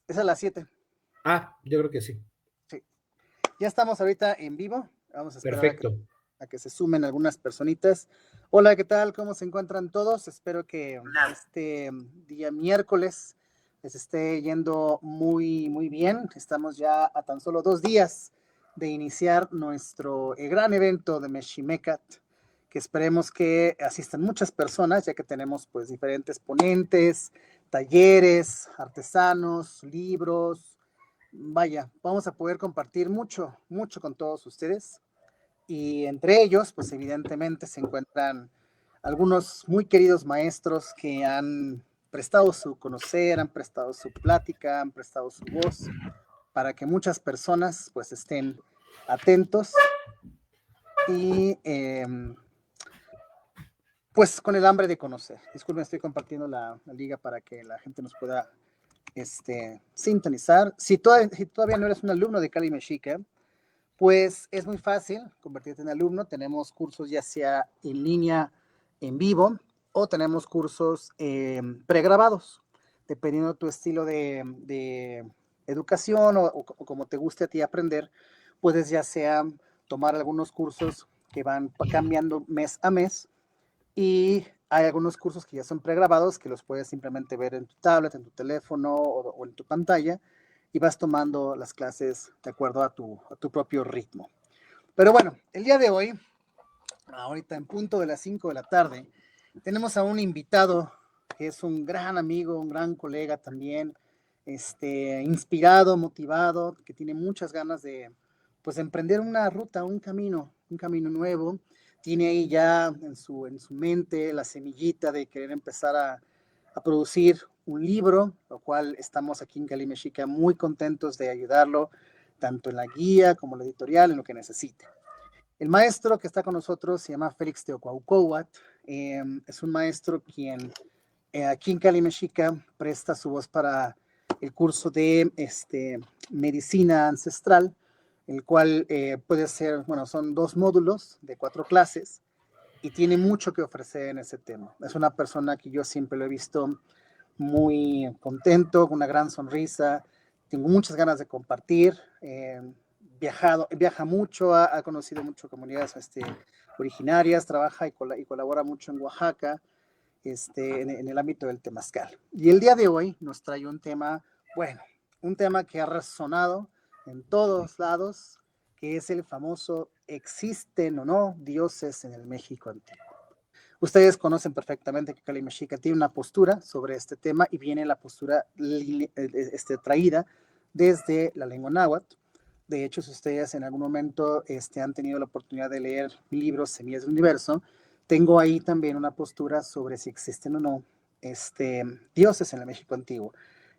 Es a las 7. Ah, yo creo que sí. Sí. Ya estamos ahorita en vivo. Vamos a esperar Perfecto. a que se sumen algunas personitas. Hola, ¿qué tal? ¿Cómo se encuentran todos? Espero que este día miércoles les esté yendo muy, muy bien. Estamos ya a tan solo 2 días de iniciar nuestro gran evento de Meximecat, que esperemos que asistan muchas personas, ya que tenemos pues diferentes ponentes, talleres, artesanos, libros. Vaya, vamos a poder compartir mucho, mucho con todos ustedes. Y entre ellos, pues evidentemente se encuentran algunos muy queridos maestros que han prestado su conocer, han prestado su plática, han prestado su voz para que muchas personas pues estén atentos y pues con el hambre de conocer. Disculpen, estoy compartiendo la liga para que la gente nos pueda sintonizar. Si todavía no eres un alumno de Cali Mexica, pues es muy fácil convertirte en alumno. Tenemos cursos ya sea en línea, en vivo, o tenemos cursos pregrabados, dependiendo de tu estilo de educación o como te guste a ti aprender. Puedes ya sea tomar algunos cursos que van cambiando mes a mes, y hay algunos cursos que ya son pregrabados que los puedes simplemente ver en tu tablet, en tu teléfono o en tu pantalla, y vas tomando las clases de acuerdo a tu propio ritmo. Pero bueno, el día de hoy, ahorita en punto de las 5 de la tarde, tenemos a un invitado que es un gran amigo, un gran colega también, inspirado, motivado, que tiene muchas ganas de pues emprender una ruta, un camino nuevo. Tiene ahí ya en su mente la semillita de querer empezar a producir un libro, lo cual estamos aquí en Cali Mexica muy contentos de ayudarlo, tanto en la guía como en la editorial, en lo que necesite. El maestro que está con nosotros se llama Félix Teocuaucouat. Es un maestro quien aquí en Cali Mexica presta su voz para el curso de medicina ancestral, el cual puede ser, bueno, son 2 módulos de 4 clases y tiene mucho que ofrecer en ese tema. Es una persona que yo siempre lo he visto muy contento, con una gran sonrisa. Tengo muchas ganas de compartir. Viaja mucho, ha conocido mucho comunidades originarias, trabaja y colabora mucho en Oaxaca, en el ámbito del temazcal. Y el día de hoy nos trae un tema, bueno, un tema que ha resonado en todos lados, que es el famoso ¿existen o no dioses en el México antiguo? Ustedes conocen perfectamente que Kali Mexica tiene una postura sobre este tema y viene la postura traída desde la lengua náhuatl. De hecho, si ustedes en algún momento han tenido la oportunidad de leer libros Semillas del Universo, tengo ahí también una postura sobre si existen o no dioses en el México antiguo,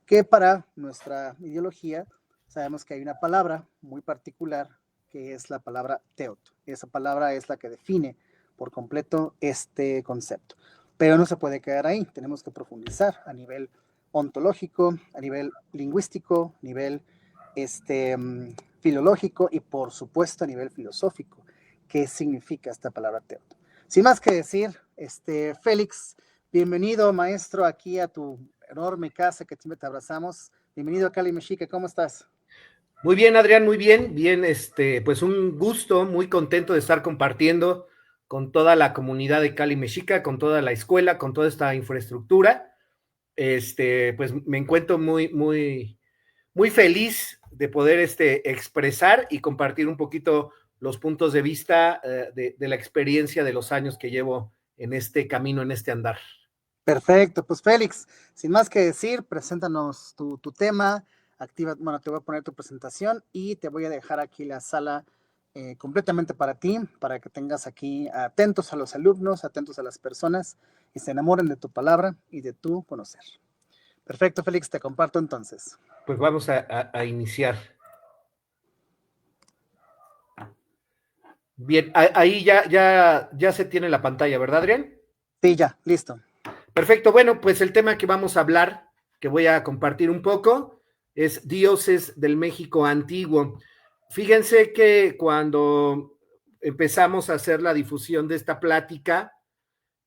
que para nuestra ideología sabemos que hay una palabra muy particular que es la palabra teot. Esa palabra es la que define por completo este concepto. Pero no se puede quedar ahí, tenemos que profundizar a nivel ontológico, a nivel lingüístico, a nivel este, filológico y por supuesto a nivel filosófico. ¿Qué significa esta palabra teodo? Sin más que decir, Félix, bienvenido maestro aquí a tu enorme casa que siempre te abrazamos. Bienvenido a Cali Mexica, ¿cómo estás? Muy bien, Adrián, muy bien. Bien, pues un gusto, muy contento de estar compartiendo con toda la comunidad de Cali Mexica, con toda la escuela, con toda esta infraestructura. Pues me encuentro muy feliz de poder expresar y compartir un poquito los puntos de vista de la experiencia de los años que llevo en este camino, en este andar. Perfecto, pues Félix, sin más que decir, preséntanos tu tema, activa, bueno, te voy a poner tu presentación y te voy a dejar aquí la sala completamente para ti, para que tengas aquí atentos a los alumnos, atentos a las personas y se enamoren de tu palabra y de tu conocer. Perfecto, Félix, te comparto entonces. Pues vamos a iniciar. Bien, ahí ya se tiene la pantalla, ¿verdad, Adrián? Sí, ya, listo. Perfecto, bueno, pues el tema que vamos a hablar, que voy a compartir un poco, es dioses del México antiguo. Fíjense que cuando empezamos a hacer la difusión de esta plática,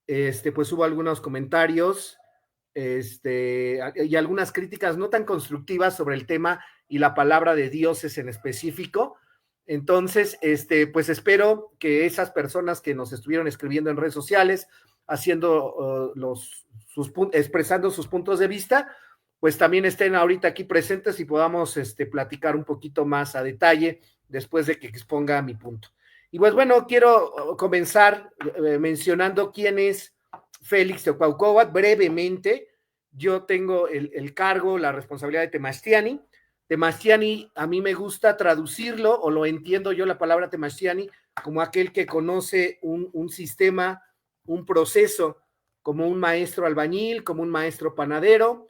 pues hubo algunos comentarios y algunas críticas no tan constructivas sobre el tema y la palabra de dioses en específico. Entonces, pues espero que esas personas que nos estuvieron escribiendo en redes sociales, haciendo expresando sus puntos de vista, pues también estén ahorita aquí presentes y podamos platicar un poquito más a detalle después de que exponga mi punto. Y pues bueno, quiero comenzar mencionando quién es Félix Teocuauhcóhuatl brevemente. Yo tengo el cargo, la responsabilidad de Temachtiani. Temachtiani, a mí me gusta traducirlo, o lo entiendo yo la palabra Temachtiani, como aquel que conoce un sistema, un proceso, como un maestro albañil, como un maestro panadero,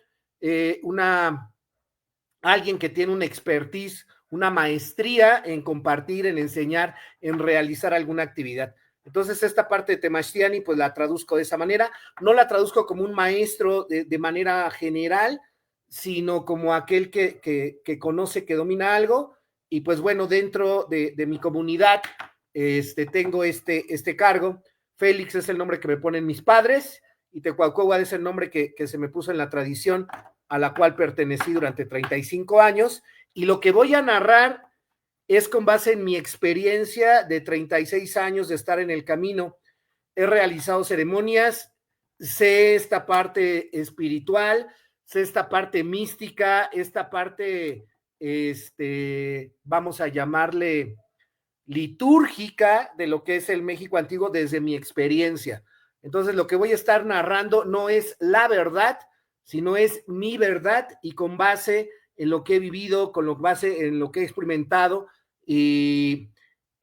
alguien que tiene una expertise, una maestría en compartir, en enseñar, en realizar alguna actividad. Entonces, esta parte de Temachtiani, pues la traduzco de esa manera. No la traduzco como un maestro de manera general, sino como aquel que conoce, que domina algo. Y pues bueno, dentro de mi comunidad tengo este cargo. Félix es el nombre que me ponen mis padres y Teocuauhcóhuatl es el nombre que se me puso en la tradición a la cual pertenecí durante 35 años. Y lo que voy a narrar es con base en mi experiencia de 36 años de estar en el camino. He realizado ceremonias, sé esta parte espiritual, sé esta parte mística, esta parte, vamos a llamarle litúrgica de lo que es el México antiguo desde mi experiencia. Entonces, lo que voy a estar narrando no es la verdad, sino es mi verdad y con base en lo que he vivido, con base en lo que he experimentado y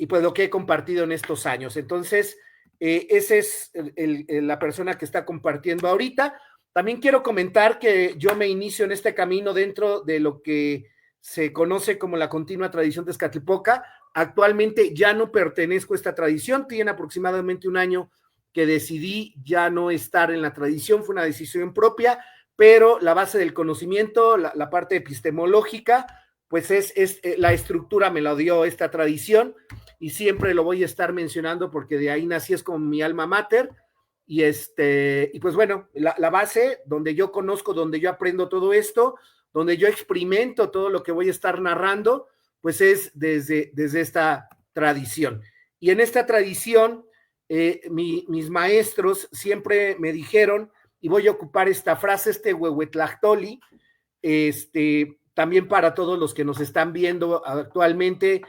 pues lo que he compartido en estos años. Entonces, esa es la persona que está compartiendo ahorita. También quiero comentar que yo me inicio en este camino dentro de lo que se conoce como la continua tradición de Tezcatlipoca. Actualmente ya no pertenezco a esta tradición, tiene aproximadamente un año que decidí ya no estar en la tradición, fue una decisión propia, pero la base del conocimiento, la parte epistemológica, pues es la estructura me la dio esta tradición y siempre lo voy a estar mencionando porque de ahí nací, es como mi alma mater. Y pues bueno, la base donde yo conozco, donde yo aprendo todo esto, donde yo experimento todo lo que voy a estar narrando, pues es desde esta tradición. Y en esta tradición, mis maestros siempre me dijeron, y voy a ocupar esta frase, huehuetlactoli, también para todos los que nos están viendo actualmente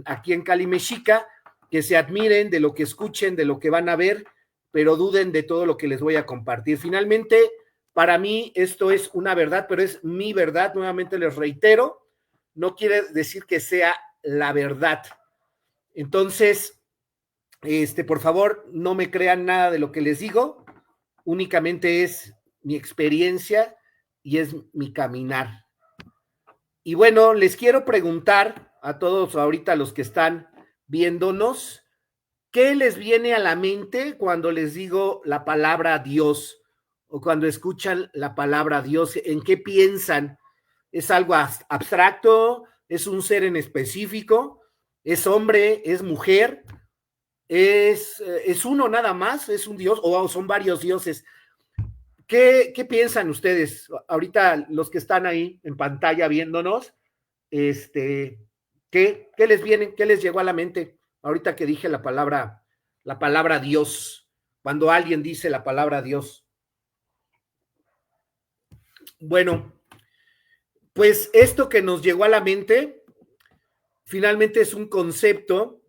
aquí en Cali Mexica, que se admiren de lo que escuchen, de lo que van a ver, pero duden de todo lo que les voy a compartir. Finalmente, para mí esto es una verdad, pero es mi verdad, nuevamente les reitero, no quiere decir que sea la verdad. Entonces, por favor, no me crean nada de lo que les digo, únicamente es mi experiencia y es mi caminar. Y bueno, les quiero preguntar a todos ahorita los que están viéndonos, ¿qué les viene a la mente cuando les digo la palabra Dios o cuando escuchan la palabra Dios? ¿En qué piensan? ¿Es algo abstracto? ¿Es un ser en específico? ¿Es hombre? ¿Es mujer? ¿Es uno nada más? ¿Es un Dios o son varios dioses? ¿Qué piensan ustedes? Ahorita los que están ahí en pantalla viéndonos, ¿qué les viene? ¿Qué les llegó a la mente ahorita que dije la palabra Dios? Cuando alguien dice la palabra Dios. Bueno, pues esto que nos llegó a la mente finalmente es un concepto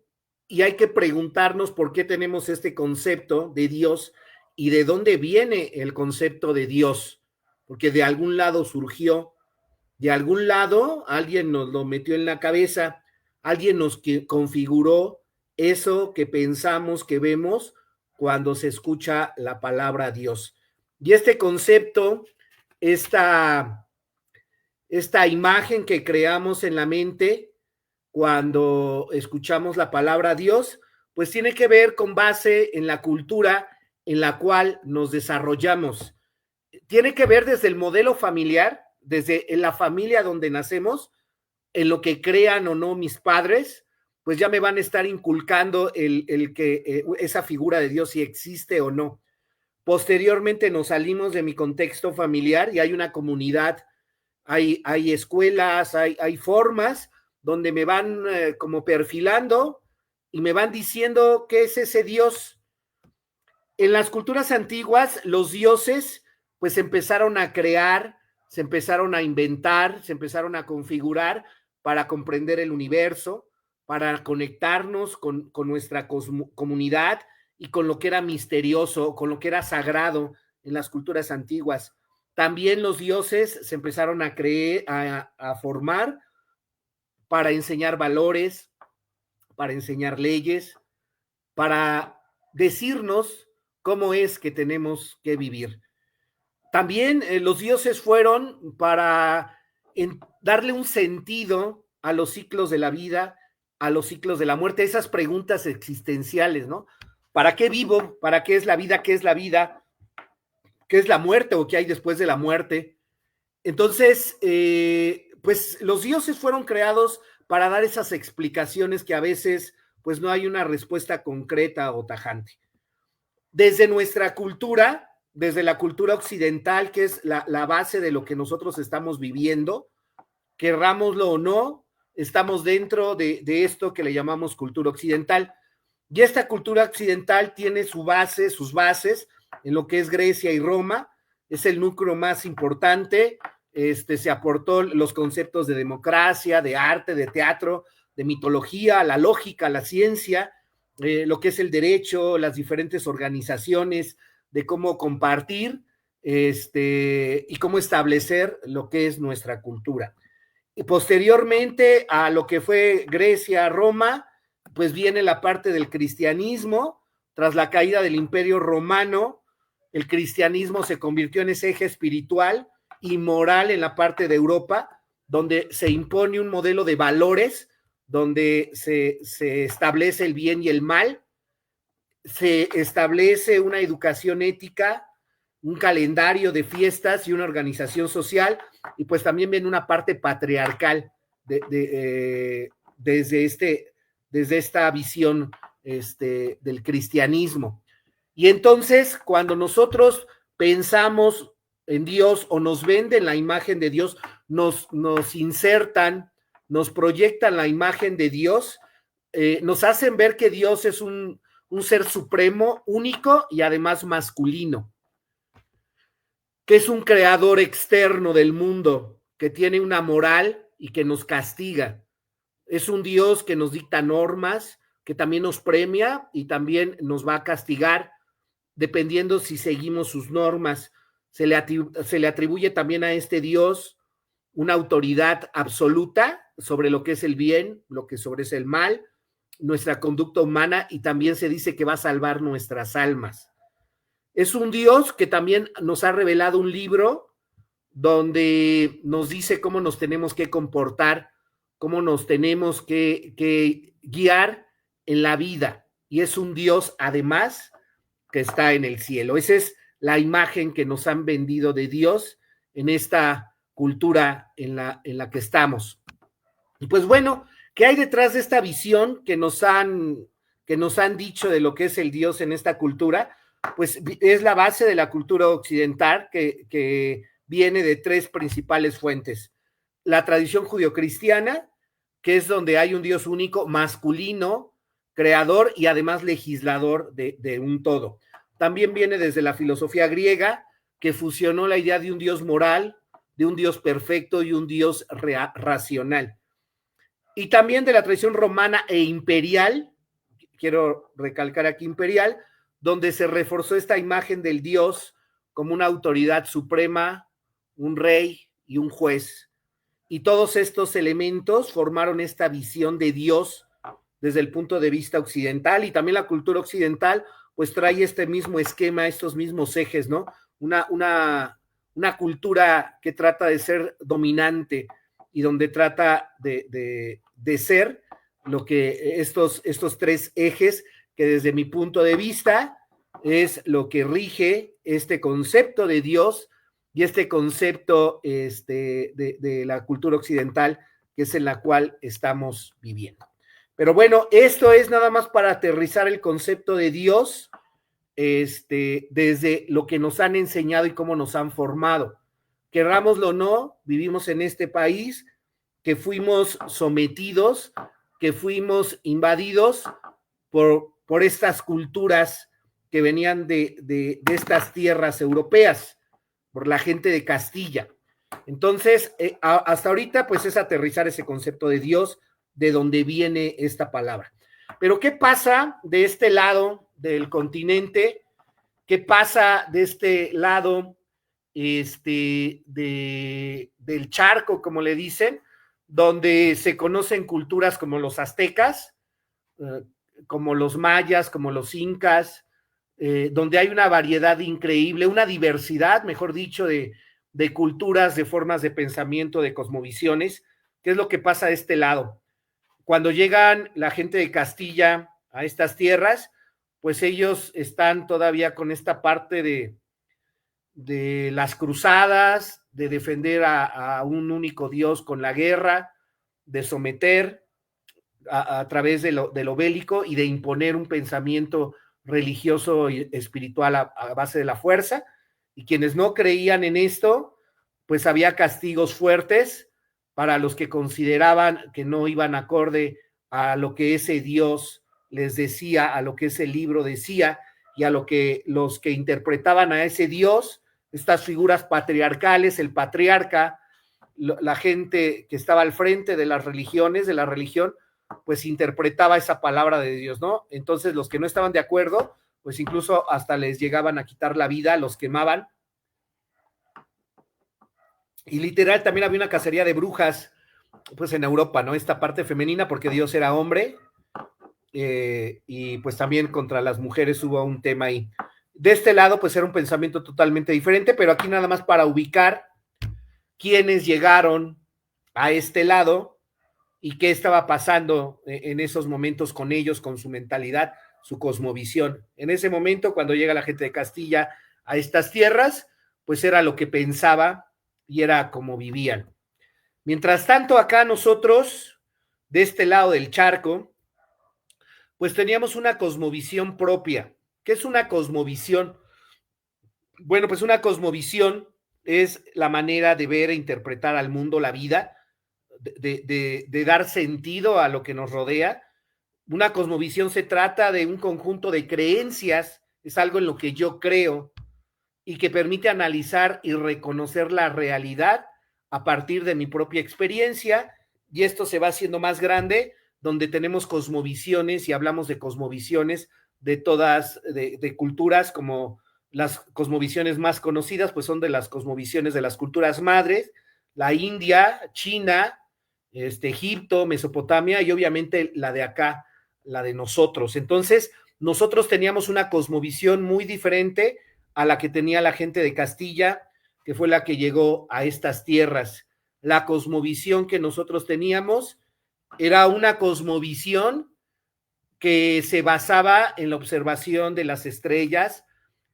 y hay que preguntarnos por qué tenemos este concepto de Dios y de dónde viene el concepto de Dios, porque de algún lado surgió, de algún lado alguien nos lo metió en la cabeza, alguien nos configuró eso que pensamos, que vemos cuando se escucha la palabra Dios. Y este concepto, esta imagen que creamos en la mente cuando escuchamos la palabra Dios, pues tiene que ver con base en la cultura en la cual nos desarrollamos. Tiene que ver desde el modelo familiar, desde en la familia donde nacemos, en lo que crean o no mis padres, pues ya me van a estar inculcando el que esa figura de Dios si existe o no. Posteriormente nos salimos de mi contexto familiar y hay una comunidad, hay escuelas, hay formas donde me van como perfilando y me van diciendo qué es ese Dios. En las culturas antiguas, los dioses pues empezaron a crear, se empezaron a inventar, se empezaron a configurar para comprender el universo, para conectarnos con nuestra comunidad y con lo que era misterioso, con lo que era sagrado en las culturas antiguas. También los dioses se empezaron a creer, a formar para enseñar valores, para enseñar leyes, para decirnos cómo es que tenemos que vivir. También los dioses fueron para darle un sentido a los ciclos de la vida, a los ciclos de la muerte, esas preguntas existenciales, ¿no? ¿Para qué vivo? ¿Para qué es la vida? ¿Qué es la vida? ¿Qué es la muerte o qué hay después de la muerte? Entonces, pues los dioses fueron creados para dar esas explicaciones que a veces pues no hay una respuesta concreta o tajante. Desde nuestra cultura, desde la cultura occidental, que es la base de lo que nosotros estamos viviendo, querrámoslo o no, estamos dentro de esto que le llamamos cultura occidental. Y esta cultura occidental tiene sus bases en lo que es Grecia y Roma, es el núcleo más importante, se aportó los conceptos de democracia, de arte, de teatro, de mitología, la lógica, la ciencia, lo que es el derecho, las diferentes organizaciones, de cómo compartir y cómo establecer lo que es nuestra cultura. Y posteriormente a lo que fue Grecia, Roma, pues viene la parte del cristianismo. Tras la caída del Imperio Romano, el cristianismo se convirtió en ese eje espiritual y moral en la parte de Europa, donde se impone un modelo de valores, donde se establece el bien y el mal, se establece una educación ética, un calendario de fiestas y una organización social, y pues también viene una parte patriarcal desde esta visión del cristianismo. Y entonces, cuando nosotros pensamos en Dios o nos venden la imagen de Dios, nos insertan, nos proyectan la imagen de Dios, nos hacen ver que Dios es un ser supremo, único y además masculino, que es un creador externo del mundo, que tiene una moral y que nos castiga. Es un Dios que nos dicta normas, que también nos premia y también nos va a castigar dependiendo si seguimos sus normas. Se le atribuye también a este Dios una autoridad absoluta sobre lo que es el bien, lo que sobre es el mal, nuestra conducta humana, y también se dice que va a salvar nuestras almas. Es un Dios que también nos ha revelado un libro donde nos dice cómo nos tenemos que comportar, cómo nos tenemos que guiar en la vida. Y es un Dios, además, que está en el cielo. Esa es la imagen que nos han vendido de Dios en esta cultura en la que estamos. Y pues bueno, ¿qué hay detrás de esta visión que nos han dicho de lo que es el Dios en esta cultura? Pues es la base de la cultura occidental que viene de tres principales fuentes. La tradición judio-cristiana, que es donde hay un Dios único, masculino, creador y además legislador de un todo. También viene desde la filosofía griega, que fusionó la idea de un Dios moral, de un Dios perfecto y un Dios racional. Y también de la tradición romana e imperial, quiero recalcar aquí imperial, donde se reforzó esta imagen del Dios como una autoridad suprema, un rey y un juez. Y todos estos elementos formaron esta visión de Dios desde el punto de vista occidental, y también la cultura occidental pues trae este mismo esquema, estos mismos ejes, ¿no? Una cultura que trata de ser dominante y donde trata de ser lo que estos tres ejes, que desde mi punto de vista es lo que rige este concepto de Dios y este concepto de la cultura occidental, que es en la cual estamos viviendo. Pero bueno, esto es nada más para aterrizar el concepto de Dios desde lo que nos han enseñado y cómo nos han formado. Querrámoslo o no, vivimos en este país que fuimos sometidos, que fuimos invadidos por estas culturas que venían de estas tierras europeas, por la gente de Castilla. Entonces, hasta ahorita, pues es aterrizar ese concepto de Dios, de donde viene esta palabra. Pero, ¿qué pasa de este lado del continente? ¿Qué pasa de este lado del charco, como le dicen, donde se conocen culturas como los aztecas, como los mayas, como los incas, donde hay una variedad increíble, una diversidad, mejor dicho, de culturas, de formas de pensamiento, de cosmovisiones? ¿Qué es lo que pasa de este lado? Cuando llegan la gente de Castilla a estas tierras, pues ellos están todavía con esta parte de las cruzadas, de defender a un único Dios con la guerra, de someter a través de lo bélico y de imponer un pensamiento religioso y espiritual a base de la fuerza. Y quienes no creían en esto, pues había castigos fuertes para los que consideraban que no iban acorde a lo que ese Dios les decía, a lo que ese libro decía, y a lo que los que interpretaban a ese Dios, estas figuras patriarcales, el patriarca, la gente que estaba al frente de las religiones, de la religión, pues interpretaba esa palabra de Dios, ¿no? Entonces los que no estaban de acuerdo, pues incluso hasta les llegaban a quitar la vida, los quemaban. Y literal también había una cacería de brujas, pues en Europa, ¿no? Esta parte femenina, porque Dios era hombre, y pues también contra las mujeres hubo un tema ahí. De este lado, pues era un pensamiento totalmente diferente, pero aquí nada más para ubicar quiénes llegaron a este lado y qué estaba pasando en esos momentos con ellos, con su mentalidad, su cosmovisión. En ese momento, cuando llega la gente de Castilla a estas tierras, pues era lo que pensaba y era como vivían. Mientras tanto, acá nosotros, de este lado del charco, pues teníamos una cosmovisión propia. ¿Qué es una cosmovisión? Bueno, pues una cosmovisión es la manera de ver e interpretar al mundo, la vida, de dar sentido a lo que nos rodea. Una cosmovisión se trata de un conjunto de creencias, es algo en lo que yo creo y que permite analizar y reconocer la realidad a partir de mi propia experiencia, y esto se va haciendo más grande, donde tenemos cosmovisiones y hablamos de cosmovisiones de todas, de culturas, como las cosmovisiones más conocidas, pues son de las cosmovisiones de las culturas madres, la India, China, Egipto, Mesopotamia, y obviamente la de acá, la de nosotros. Entonces, nosotros teníamos una cosmovisión muy diferente a la que tenía la gente de Castilla, que fue la que llegó a estas tierras. La cosmovisión que nosotros teníamos era una cosmovisión que se basaba en la observación de las estrellas,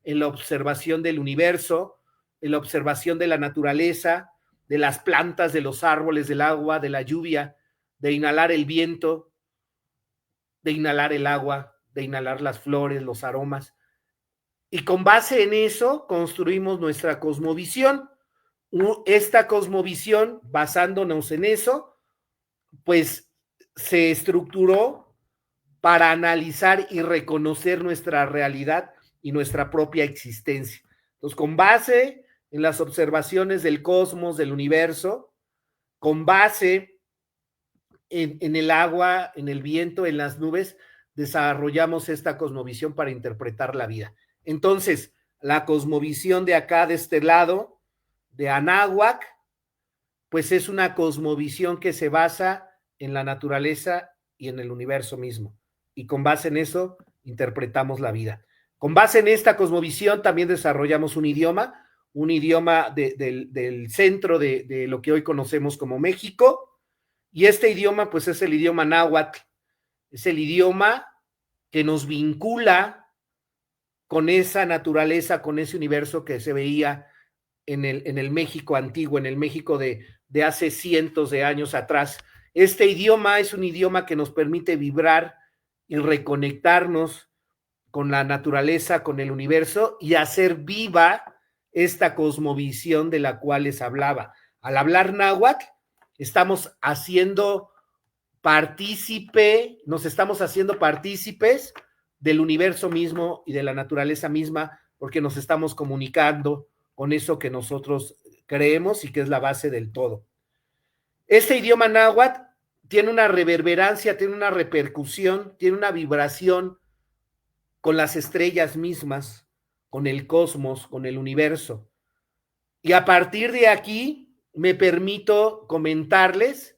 en la observación del universo, en la observación de la naturaleza, de las plantas, de los árboles, del agua, de la lluvia, de inhalar el viento, de inhalar el agua, de inhalar las flores, los aromas. Y con base en eso construimos nuestra cosmovisión. Esta cosmovisión, basándonos en eso, pues se estructuró para analizar y reconocer nuestra realidad y nuestra propia existencia. Entonces, con base en las observaciones del cosmos, del universo, con base en el agua, en el viento, en las nubes, desarrollamos esta cosmovisión para interpretar la vida. Entonces, la cosmovisión de acá, de este lado, de Anáhuac, pues es una cosmovisión que se basa en la naturaleza y en el universo mismo. Y con base en eso, interpretamos la vida. Con base en esta cosmovisión, también desarrollamos un idioma del centro de lo que hoy conocemos como México. Y este idioma, pues es el idioma náhuatl. Es el idioma que nos vincula con esa naturaleza, con ese universo que se veía en el México antiguo, en el México de hace cientos de años atrás. Este idioma es un idioma que nos permite vibrar y reconectarnos con la naturaleza, con el universo y hacer viva esta cosmovisión de la cual les hablaba. Al hablar náhuatl, estamos haciendo nos estamos haciendo partícipes del universo mismo y de la naturaleza misma, porque nos estamos comunicando con eso que nosotros creemos y que es la base del todo. Este idioma náhuatl tiene una reverberancia, tiene una repercusión, tiene una vibración con las estrellas mismas, con el cosmos, con el universo. Y a partir de aquí me permito comentarles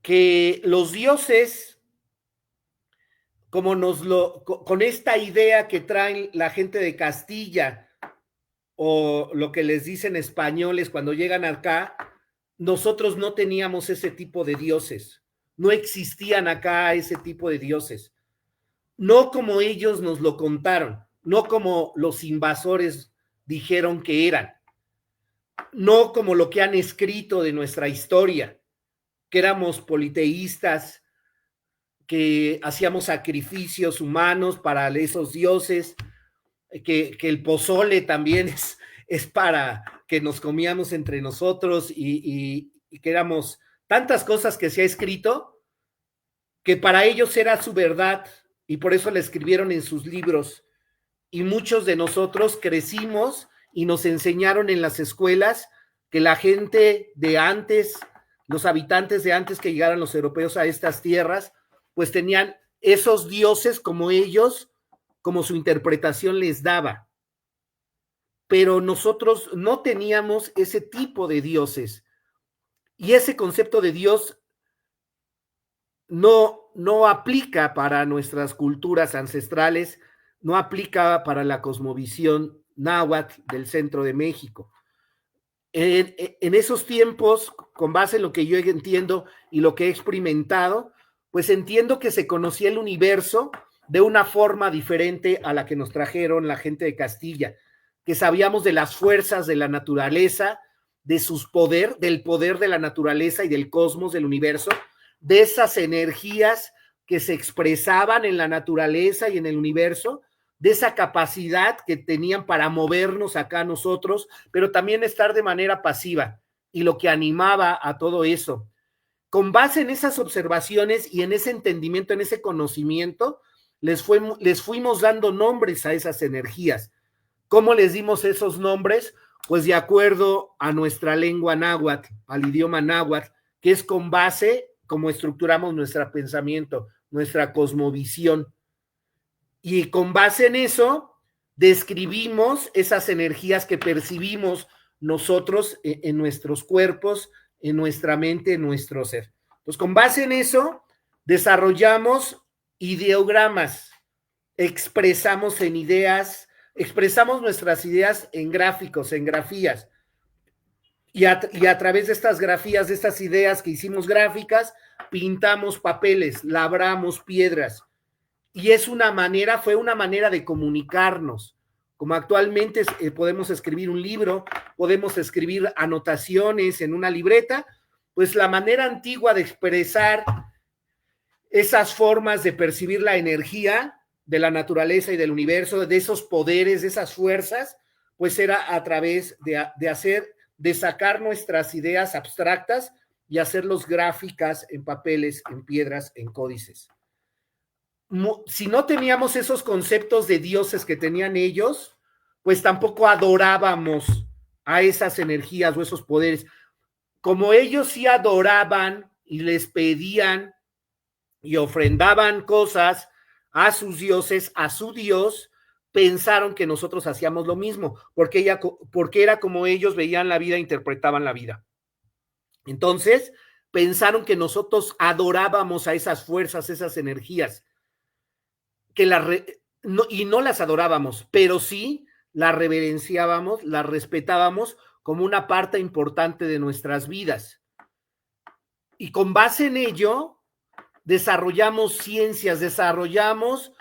que los dioses, con esta idea que traen la gente de Castilla, o lo que les dicen españoles cuando llegan acá, nosotros no teníamos ese tipo de dioses, no existían acá ese tipo de dioses, no como ellos nos lo contaron, no como los invasores dijeron que eran, no como lo que han escrito de nuestra historia, que éramos politeístas, que hacíamos sacrificios humanos para esos dioses, que el pozole también es para que nos comíamos entre nosotros y que éramos tantas cosas que se ha escrito, que para ellos era su verdad y por eso la escribieron en sus libros. Y muchos de nosotros crecimos y nos enseñaron en las escuelas que la gente de antes, los habitantes de antes que llegaran los europeos a estas tierras, pues tenían esos dioses como ellos, como su interpretación les daba. Pero nosotros no teníamos ese tipo de dioses. Y ese concepto de Dios no aplica para nuestras culturas ancestrales, no aplica para la cosmovisión náhuatl del centro de México. En esos tiempos, con base en lo que yo entiendo y lo que he experimentado, pues entiendo que se conocía el universo de una forma diferente a la que nos trajeron la gente de Castilla, que sabíamos de las fuerzas de la naturaleza, de sus del poder de la naturaleza y del cosmos, del universo, de esas energías que se expresaban en la naturaleza y en el universo, de esa capacidad que tenían para movernos acá nosotros, pero también estar de manera pasiva, y lo que animaba a todo eso. Con base en esas observaciones y en ese entendimiento, en ese conocimiento, les fuimos dando nombres a esas energías. ¿Cómo les dimos esos nombres? Pues de acuerdo a nuestra lengua náhuatl, al idioma náhuatl, que es con base como estructuramos nuestro pensamiento, nuestra cosmovisión. Y con base en eso, describimos esas energías que percibimos nosotros en nuestros cuerpos, en nuestra mente, en nuestro ser. Pues con base en eso, desarrollamos ideogramas, expresamos en ideas, expresamos nuestras ideas en gráficos, en grafías. Y a través de estas grafías, de estas ideas que hicimos gráficas, pintamos papeles, labramos piedras. Y fue una manera de comunicarnos. Como actualmente podemos escribir un libro, podemos escribir anotaciones en una libreta, pues la manera antigua de expresar esas formas de percibir la energía de la naturaleza y del universo, de esos poderes, de esas fuerzas, pues era a través de sacar nuestras ideas abstractas y hacerlos gráficas en papeles, en piedras, en códices. Si no teníamos esos conceptos de dioses que tenían ellos, pues tampoco adorábamos a esas energías o esos poderes. Como ellos sí adoraban y les pedían y ofrendaban cosas a sus dioses, a su Dios, pensaron que nosotros hacíamos lo mismo, porque era como ellos veían la vida, interpretaban la vida. Entonces, pensaron que nosotros adorábamos a esas fuerzas, esas energías, y no las adorábamos, pero sí las reverenciábamos, las respetábamos como una parte importante de nuestras vidas. Y con base en ello, desarrollamos ciencias, desarrollamos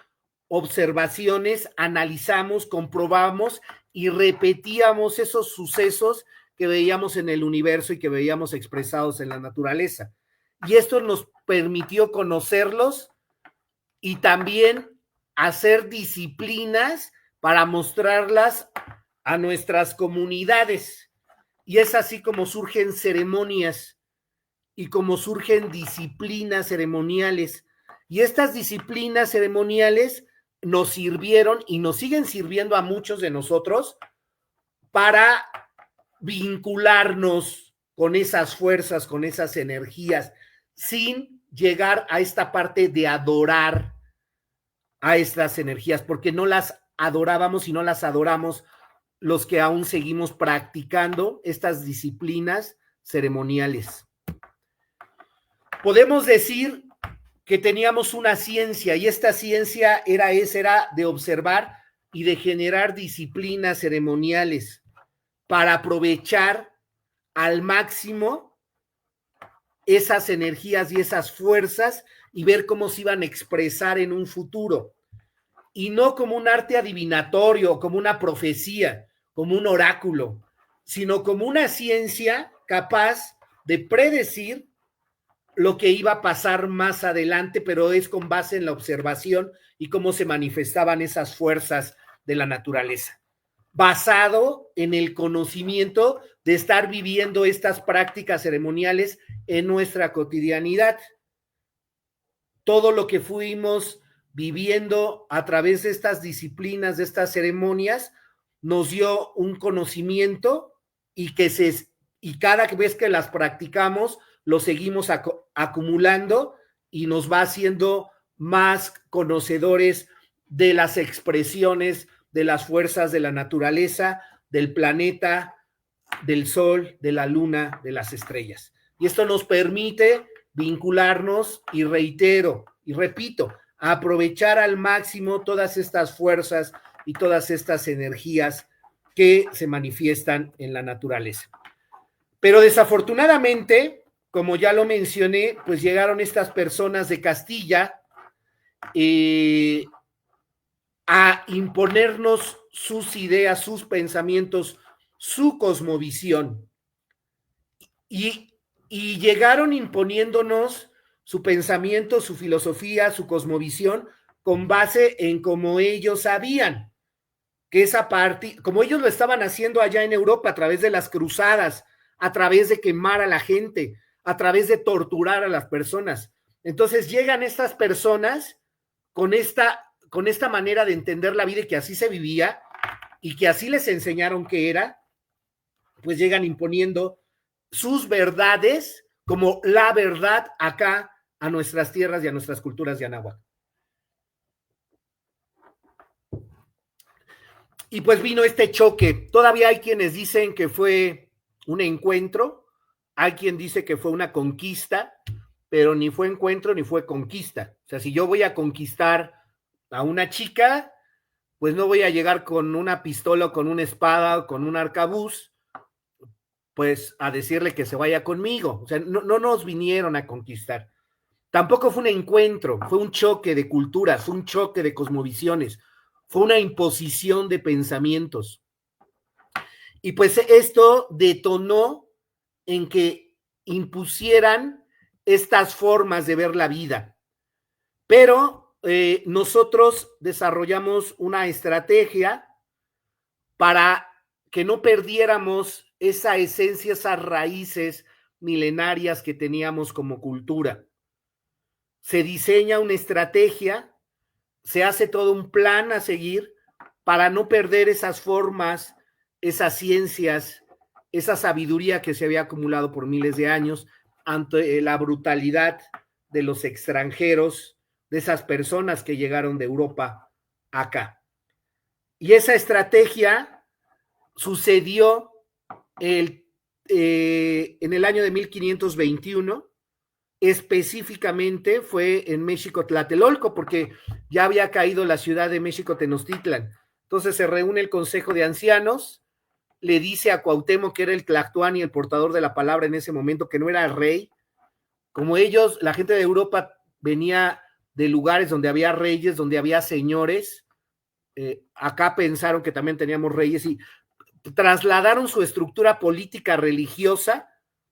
observaciones, analizamos, comprobamos y repetíamos esos sucesos que veíamos en el universo y que veíamos expresados en la naturaleza. Y esto nos permitió conocerlos y también hacer disciplinas para mostrarlas a nuestras comunidades. Y es así como surgen ceremonias y como surgen disciplinas ceremoniales. Y estas disciplinas ceremoniales nos sirvieron y nos siguen sirviendo a muchos de nosotros para vincularnos con esas fuerzas, con esas energías, sin llegar a esta parte de adorar a estas energías, porque no las adorábamos y no las adoramos los que aún seguimos practicando estas disciplinas ceremoniales. Podemos decir que teníamos una ciencia y esta ciencia era de observar y de generar disciplinas ceremoniales para aprovechar al máximo esas energías y esas fuerzas y ver cómo se iban a expresar en un futuro. Y no como un arte adivinatorio, como una profecía, como un oráculo, sino como una ciencia capaz de predecir lo que iba a pasar más adelante, pero es con base en la observación y cómo se manifestaban esas fuerzas de la naturaleza, basado en el conocimiento de estar viviendo estas prácticas ceremoniales en nuestra cotidianidad. Todo lo que fuimos viviendo a través de estas disciplinas, de estas ceremonias, nos dio un conocimiento y cada vez que las practicamos, lo seguimos acumulando y nos va haciendo más conocedores de las expresiones de las fuerzas de la naturaleza, del planeta, del sol, de la luna, de las estrellas. Y esto nos permite vincularnos y reitero y repito, aprovechar al máximo todas estas fuerzas y todas estas energías que se manifiestan en la naturaleza. Pero desafortunadamente, como ya lo mencioné, pues llegaron estas personas de Castilla a imponernos sus ideas, sus pensamientos, su cosmovisión. Y llegaron imponiéndonos su pensamiento, su filosofía, su cosmovisión, con base en cómo ellos sabían que esa parte, como ellos lo estaban haciendo allá en Europa a través de las cruzadas, a través de quemar a la gente, a través de torturar a las personas. Entonces llegan estas personas con esta manera de entender la vida y que así se vivía y que así les enseñaron que era, pues llegan imponiendo sus verdades como la verdad acá a nuestras tierras y a nuestras culturas de Anáhuac. Y pues vino este choque. Todavía hay quienes dicen que fue un encuentro, hay quien dice que fue una conquista, pero ni fue encuentro ni fue conquista. O sea, si yo voy a conquistar a una chica, pues no voy a llegar con una pistola o con una espada o con un arcabuz, pues a decirle que se vaya conmigo. O sea, no nos vinieron a conquistar. Tampoco fue un encuentro, fue un choque de culturas, fue un choque de cosmovisiones, fue una imposición de pensamientos. Y pues esto detonó en que impusieran estas formas de ver la vida. Pero nosotros desarrollamos una estrategia para que no perdiéramos esa esencia, esas raíces milenarias que teníamos como cultura. Se diseña una estrategia, se hace todo un plan a seguir para no perder esas formas, esas ciencias, esa sabiduría que se había acumulado por miles de años ante la brutalidad de los extranjeros, de esas personas que llegaron de Europa acá. Y esa estrategia sucedió en el año de 1521, específicamente fue en México Tlatelolco, porque ya había caído la ciudad de México Tenochtitlan. Entonces se reúne el Consejo de Ancianos, le dice a Cuauhtémoc, que era el Tlactuani, el portador de la palabra en ese momento, que no era rey. Como ellos, la gente de Europa venía de lugares donde había reyes, donde había señores, acá pensaron que también teníamos reyes y trasladaron su estructura política, religiosa,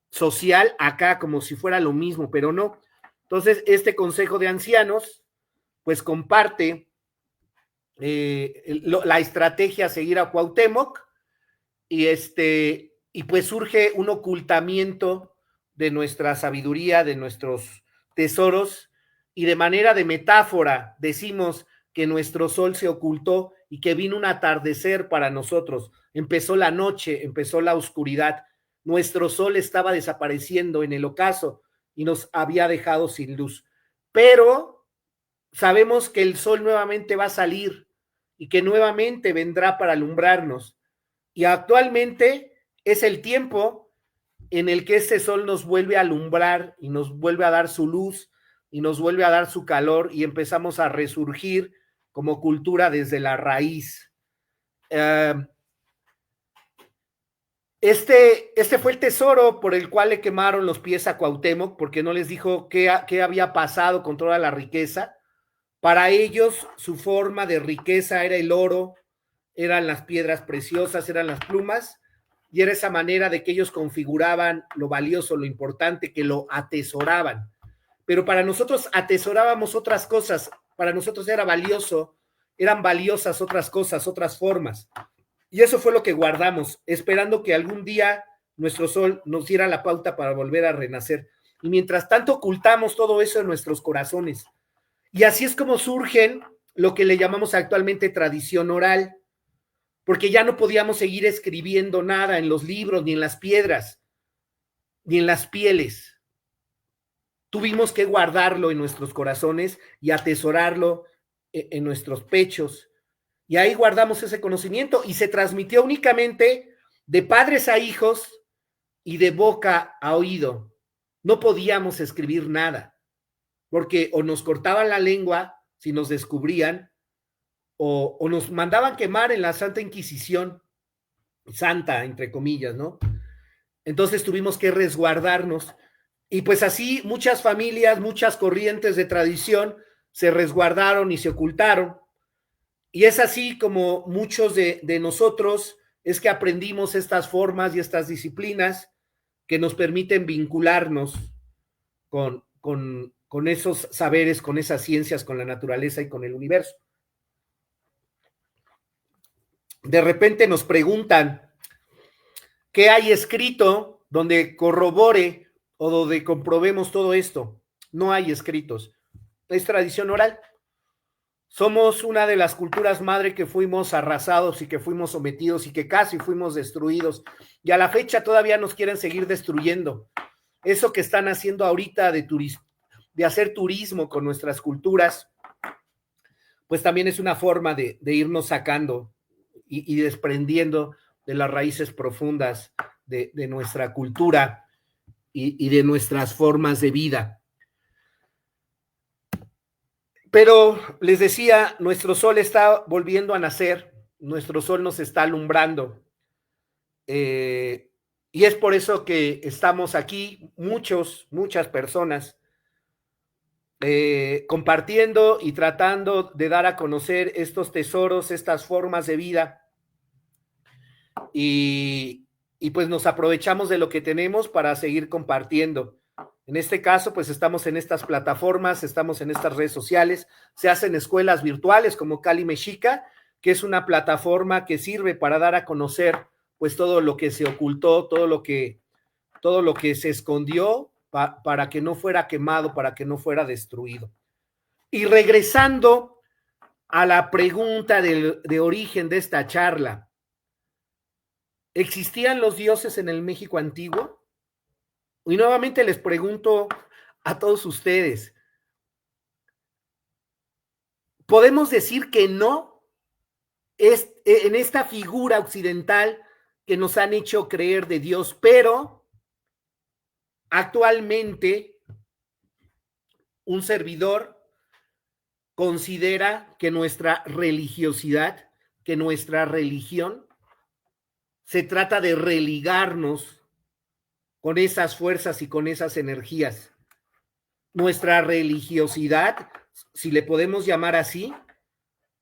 social, acá como si fuera lo mismo, pero no. Entonces, este Consejo de Ancianos, pues comparte la estrategia a seguir a Cuauhtémoc, y pues surge un ocultamiento de nuestra sabiduría, de nuestros tesoros, y de manera de metáfora decimos que nuestro sol se ocultó y que vino un atardecer para nosotros. Empezó la noche, empezó la oscuridad. Nuestro sol estaba desapareciendo en el ocaso y nos había dejado sin luz. Pero sabemos que el sol nuevamente va a salir y que nuevamente vendrá para alumbrarnos. Y actualmente es el tiempo en el que este sol nos vuelve a alumbrar y nos vuelve a dar su luz y nos vuelve a dar su calor y empezamos a resurgir como cultura desde la raíz. Este fue el tesoro por el cual le quemaron los pies a Cuauhtémoc, porque no les dijo qué había pasado con toda la riqueza. Para ellos, su forma de riqueza era el oro, eran las piedras preciosas, eran las plumas, y era esa manera de que ellos configuraban lo valioso, lo importante, que lo atesoraban. Pero para nosotros atesorábamos otras cosas, para nosotros era valioso, eran valiosas otras cosas, otras formas. Y eso fue lo que guardamos, esperando que algún día nuestro sol nos diera la pauta para volver a renacer. Y mientras tanto ocultamos todo eso en nuestros corazones. Y así es como surgen lo que le llamamos actualmente tradición oral, porque ya no podíamos seguir escribiendo nada en los libros, ni en las piedras, ni en las pieles. Tuvimos que guardarlo en nuestros corazones y atesorarlo en nuestros pechos. Y ahí guardamos ese conocimiento y se transmitió únicamente de padres a hijos y de boca a oído. No podíamos escribir nada, porque o nos cortaban la lengua si nos descubrían, o nos mandaban quemar en la Santa Inquisición, santa, entre comillas, ¿no? Entonces tuvimos que resguardarnos. Y pues así muchas familias, muchas corrientes de tradición se resguardaron y se ocultaron. Y es así como muchos de nosotros es que aprendimos estas formas y estas disciplinas que nos permiten vincularnos con esos saberes, con esas ciencias, con la naturaleza y con el universo. De repente nos preguntan qué hay escrito donde corrobore o donde comprobemos todo esto. No hay escritos. Es tradición oral. Somos una de las culturas madre que fuimos arrasados y que fuimos sometidos y que casi fuimos destruidos. Y a la fecha todavía nos quieren seguir destruyendo. Eso que están haciendo ahorita de hacer turismo con nuestras culturas, pues también es una forma de irnos sacando y desprendiendo de las raíces profundas de nuestra cultura y de nuestras formas de vida. Pero les decía, nuestro sol está volviendo a nacer, nuestro sol nos está alumbrando. Y es por eso que estamos aquí, muchas personas, compartiendo y tratando de dar a conocer estos tesoros, estas formas de vida. Y pues nos aprovechamos de lo que tenemos para seguir compartiendo. En este caso, pues estamos en estas plataformas, estamos en estas redes sociales, se hacen escuelas virtuales como Cali Mexica, que es una plataforma que sirve para dar a conocer pues todo lo que se ocultó, todo lo que se escondió para que no fuera quemado, para que no fuera destruido. Y regresando a la pregunta de origen de esta charla, ¿existían los dioses en el México antiguo? Y nuevamente les pregunto a todos ustedes, ¿podemos decir que no? Es en esta figura occidental que nos han hecho creer de Dios, pero actualmente un servidor considera que nuestra religiosidad, que nuestra religión se trata de religarnos con esas fuerzas y con esas energías. Nuestra religiosidad, si le podemos llamar así,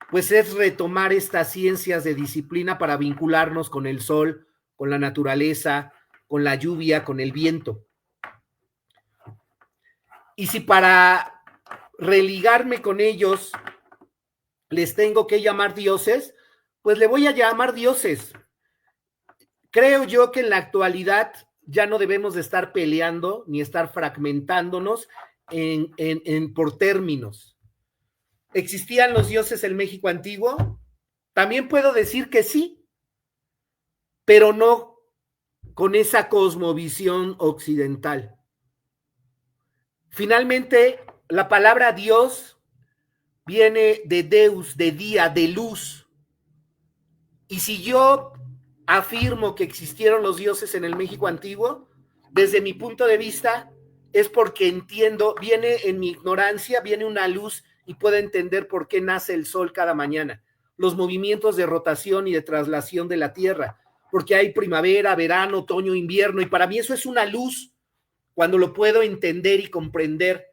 pues es retomar estas ciencias de disciplina para vincularnos con el sol, con la naturaleza, con la lluvia, con el viento. Y si para religarme con ellos les tengo que llamar dioses, pues le voy a llamar dioses. Creo yo que en la actualidad ya no debemos de estar peleando ni estar fragmentándonos por términos. ¿Existían los dioses en México antiguo? También puedo decir que sí, pero no con esa cosmovisión occidental. Finalmente, la palabra Dios viene de Deus, de día, de luz. Y si yo afirmo que existieron los dioses en el México antiguo, desde mi punto de vista, es porque entiendo, viene en mi ignorancia, viene una luz y puedo entender por qué nace el sol cada mañana, los movimientos de rotación y de traslación de la Tierra, porque hay primavera, verano, otoño, invierno, y para mí eso es una luz cuando lo puedo entender y comprender.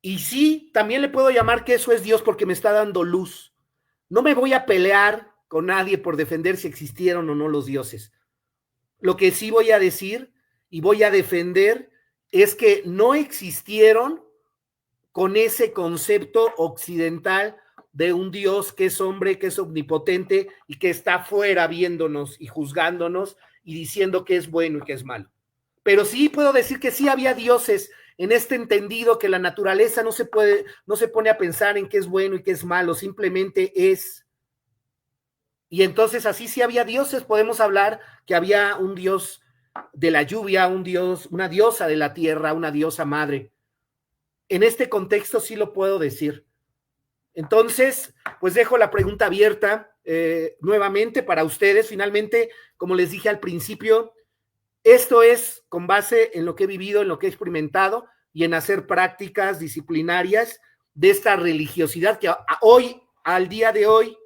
Y sí, también le puedo llamar que eso es Dios porque me está dando luz. No me voy a pelear con nadie por defender si existieron o no los dioses. Lo que sí voy a decir y voy a defender es que no existieron con ese concepto occidental de un Dios que es hombre, que es omnipotente y que está afuera viéndonos y juzgándonos y diciendo que es bueno y que es malo. Pero sí puedo decir que sí había dioses en este entendido que la naturaleza no se pone a pensar en qué es bueno y qué es malo, simplemente es. Y entonces así sí había dioses, podemos hablar que había un dios de la lluvia, un dios, una diosa de la tierra, una diosa madre. En este contexto sí lo puedo decir. Entonces, pues dejo la pregunta abierta nuevamente para ustedes. Finalmente, como les dije al principio, esto es con base en lo que he vivido, en lo que he experimentado y en hacer prácticas disciplinarias de esta religiosidad que hoy, al día de hoy,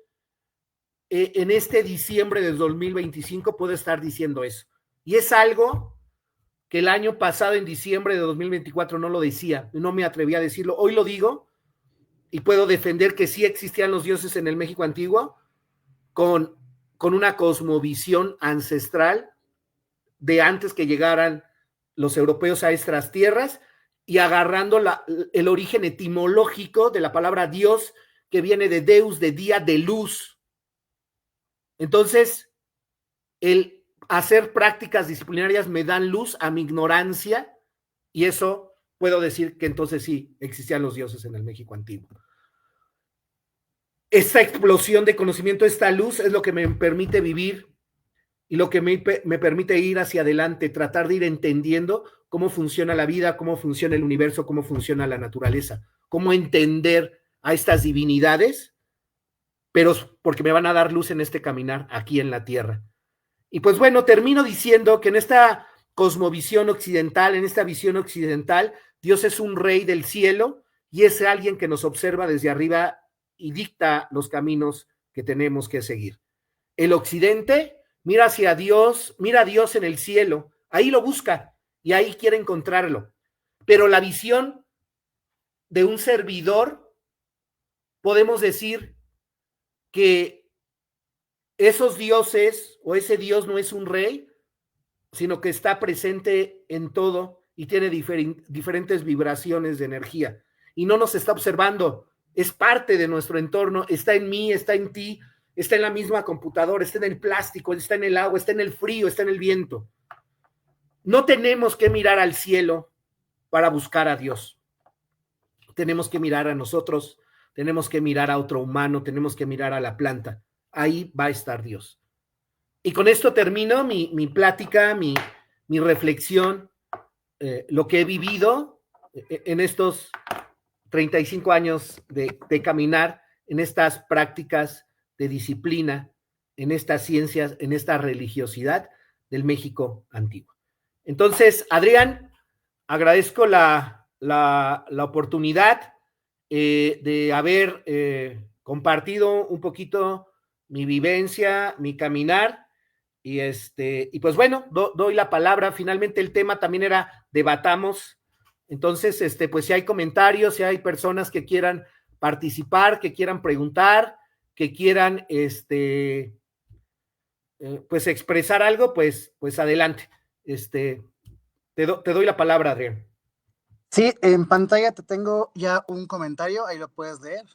en este diciembre del 2025 puedo estar diciendo eso. Y es algo que el año pasado, en diciembre de 2024, no lo decía, no me atrevía a decirlo. Hoy lo digo y puedo defender que sí existían los dioses en el México antiguo con una cosmovisión ancestral de antes que llegaran los europeos a estas tierras y agarrando el origen etimológico de la palabra Dios, que viene de Deus, de día, de luz. Entonces, el hacer prácticas disciplinarias me dan luz a mi ignorancia y eso puedo decir que entonces sí existían los dioses en el México antiguo. Esta explosión de conocimiento, esta luz es lo que me permite vivir y lo que me permite ir hacia adelante, tratar de ir entendiendo cómo funciona la vida, cómo funciona el universo, cómo funciona la naturaleza, cómo entender a estas divinidades, pero porque me van a dar luz en este caminar aquí en la tierra. Y pues bueno, termino diciendo que en esta cosmovisión occidental, en esta visión occidental, Dios es un rey del cielo y es alguien que nos observa desde arriba y dicta los caminos que tenemos que seguir. El occidente mira hacia Dios, mira a Dios en el cielo, ahí lo busca y ahí quiere encontrarlo. Pero la visión de un servidor, podemos decir que esos dioses o ese Dios no es un rey, sino que está presente en todo y tiene diferentes vibraciones de energía y no nos está observando, es parte de nuestro entorno, está en mí, está en ti, está en la misma computadora, está en el plástico, está en el agua, está en el frío, está en el viento. No tenemos que mirar al cielo para buscar a Dios. Tenemos que mirar a nosotros, tenemos que mirar a otro humano, tenemos que mirar a la planta. Ahí va a estar Dios. Y con esto termino mi plática, mi reflexión, lo que he vivido en estos 35 años de caminar en estas prácticas de disciplina, en estas ciencias, en esta religiosidad del México antiguo. Entonces, Adrián, agradezco la oportunidad de haber compartido un poquito mi vivencia, mi caminar, y pues bueno, doy la palabra. Finalmente el tema también era debatamos. Entonces, pues si hay comentarios, si hay personas que quieran participar, que quieran preguntar, que quieran, pues expresar algo, pues adelante. Te doy la palabra, Adrián. Sí, en pantalla te tengo ya un comentario, ahí lo puedes leer.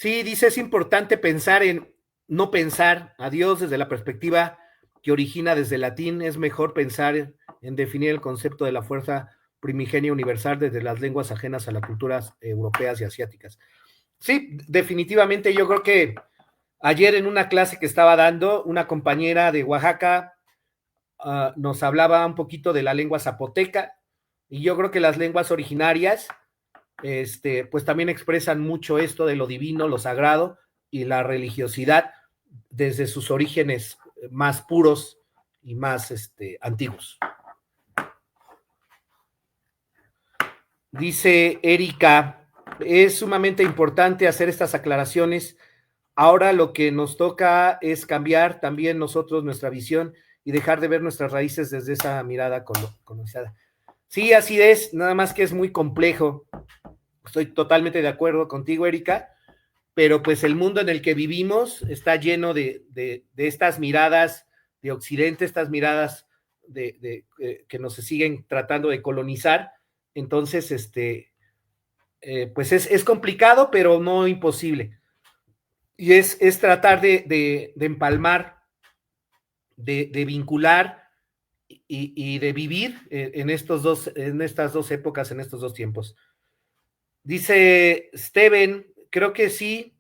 Sí, dice, es importante pensar en no pensar a Dios desde la perspectiva que origina desde el latín. Es mejor pensar en definir el concepto de la fuerza primigenia universal desde las lenguas ajenas a las culturas europeas y asiáticas. Sí, definitivamente yo creo que ayer en una clase que estaba dando, una compañera de Oaxaca nos hablaba un poquito de la lengua zapoteca, y yo creo que las lenguas originarias pues también expresan mucho esto de lo divino, lo sagrado y la religiosidad desde sus orígenes más puros y más antiguos. Dice Erika, es sumamente importante hacer estas aclaraciones. Ahora lo que nos toca es cambiar también nosotros nuestra visión y dejar de ver nuestras raíces desde esa mirada colonizada. Sí, así es, nada más que es muy complejo. Estoy totalmente de acuerdo contigo, Erika, pero pues el mundo en el que vivimos está lleno de estas miradas de Occidente, estas miradas que nos siguen tratando de colonizar. Entonces, pues es complicado, pero no imposible. Y es tratar de empalmar, de vincular y de vivir en estas dos épocas, en estos dos tiempos. Dice Steven, creo que sí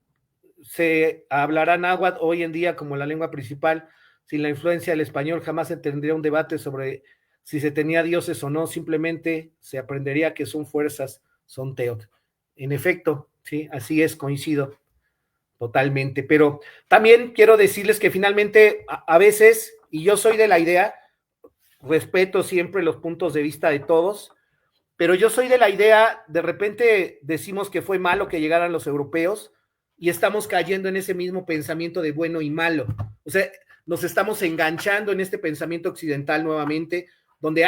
se hablará náhuatl hoy en día como la lengua principal. Sin la influencia del español jamás se tendría un debate sobre si se tenía dioses o no, simplemente se aprendería que son fuerzas, son teot. En efecto, sí, así es, coincido totalmente, pero también quiero decirles que finalmente a veces, y yo soy de la idea, respeto siempre los puntos de vista de todos, pero yo soy de la idea, de repente decimos que fue malo que llegaran los europeos y estamos cayendo en ese mismo pensamiento de bueno y malo. O sea, nos estamos enganchando en este pensamiento occidental nuevamente, donde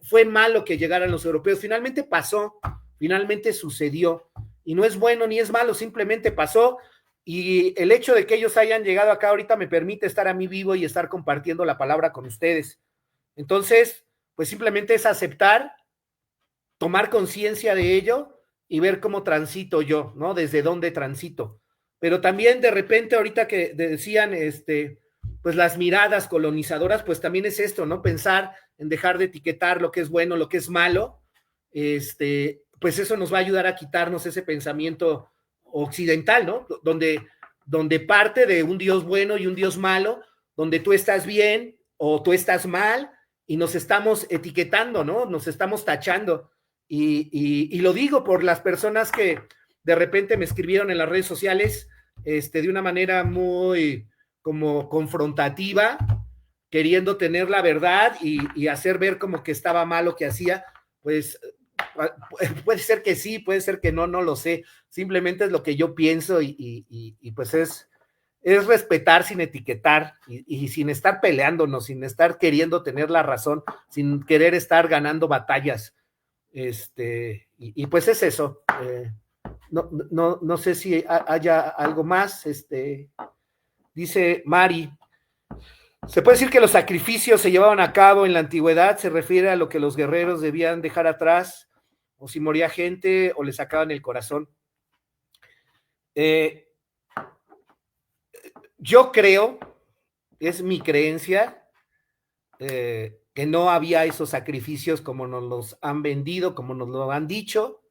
fue malo que llegaran los europeos. Finalmente pasó, finalmente sucedió, y no es bueno ni es malo, simplemente pasó, y el hecho de que ellos hayan llegado acá ahorita me permite estar a mí vivo y estar compartiendo la palabra con ustedes. Entonces, pues simplemente es aceptar, tomar conciencia de ello y ver cómo transito yo, ¿no? Desde dónde transito. Pero también de repente ahorita que decían, pues las miradas colonizadoras, pues también es esto, ¿no? Pensar en dejar de etiquetar lo que es bueno, lo que es malo, pues eso nos va a ayudar a quitarnos ese pensamiento occidental, ¿no? Donde parte de un Dios bueno y un Dios malo, donde tú estás bien o tú estás mal y nos estamos etiquetando, ¿no? Nos estamos tachando. Y lo digo por las personas que de repente me escribieron en las redes sociales de una manera muy como confrontativa, queriendo tener la verdad y hacer ver como que estaba mal lo que hacía. Pues puede ser que sí, puede ser que no, no lo sé. Simplemente es lo que yo pienso y pues es respetar sin etiquetar y sin estar peleándonos, sin estar queriendo tener la razón, sin querer estar ganando batallas. Y pues es eso. No sé si haya algo más. Dice Mari, se puede decir que los sacrificios se llevaban a cabo en la antigüedad, se refiere a lo que los guerreros debían dejar atrás, o si moría gente o les sacaban el corazón. Yo creo, es mi creencia, que no había esos sacrificios como nos los han vendido, como nos lo han dicho.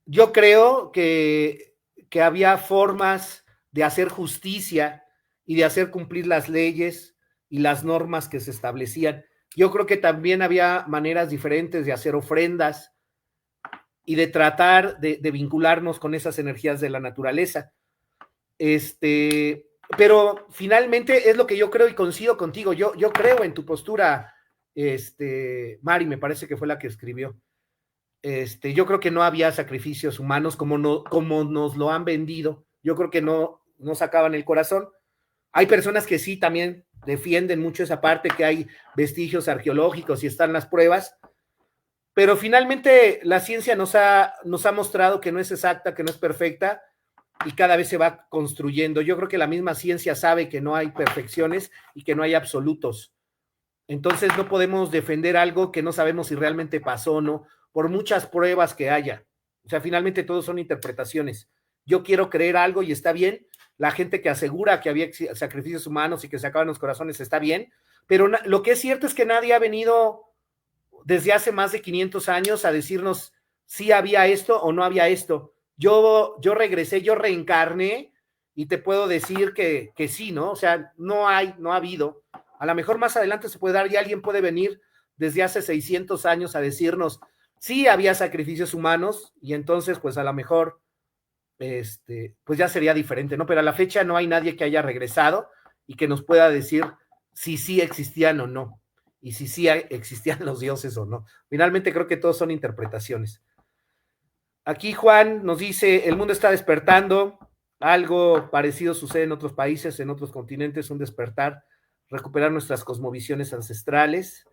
Yo creo que había formas de hacer justicia y de hacer cumplir las leyes y las normas que se establecían. Yo creo que también había maneras diferentes de hacer ofrendas y de tratar de vincularnos con esas energías de la naturaleza. Pero finalmente es lo que yo creo y coincido contigo. Yo creo en tu postura, Mari, me parece que fue la que escribió. Yo creo que no había sacrificios humanos como nos lo han vendido. Yo creo que no sacaban el corazón. Hay personas que sí también defienden mucho esa parte, que hay vestigios arqueológicos y están las pruebas, pero finalmente la ciencia nos ha mostrado que no es exacta, que no es perfecta, y cada vez se va construyendo. Yo creo que la misma ciencia sabe que no hay perfecciones y que no hay absolutos. Entonces no podemos defender algo que no sabemos si realmente pasó o no, por muchas pruebas que haya. O sea, finalmente todos son interpretaciones. yo quiero creer algo y está bien, la gente que asegura que había sacrificios humanos y que se acaban los corazones está bien, pero lo que es cierto es que nadie ha venido desde hace más de 500 años a decirnos si había esto o no había esto. Yo regresé, yo reencarné y te puedo decir que sí, ¿no? O sea, no ha habido. A lo mejor más adelante se puede dar y alguien puede venir desde hace 600 años a decirnos sí había sacrificios humanos y entonces pues a lo mejor pues ya sería diferente, ¿no? Pero a la fecha no hay nadie que haya regresado y que nos pueda decir si sí existían o no, y si sí existían los dioses o no. Finalmente creo que todos son interpretaciones. Aquí Juan nos dice, el mundo está despertando, algo parecido sucede en otros países, en otros continentes, un despertar, recuperar nuestras cosmovisiones ancestrales,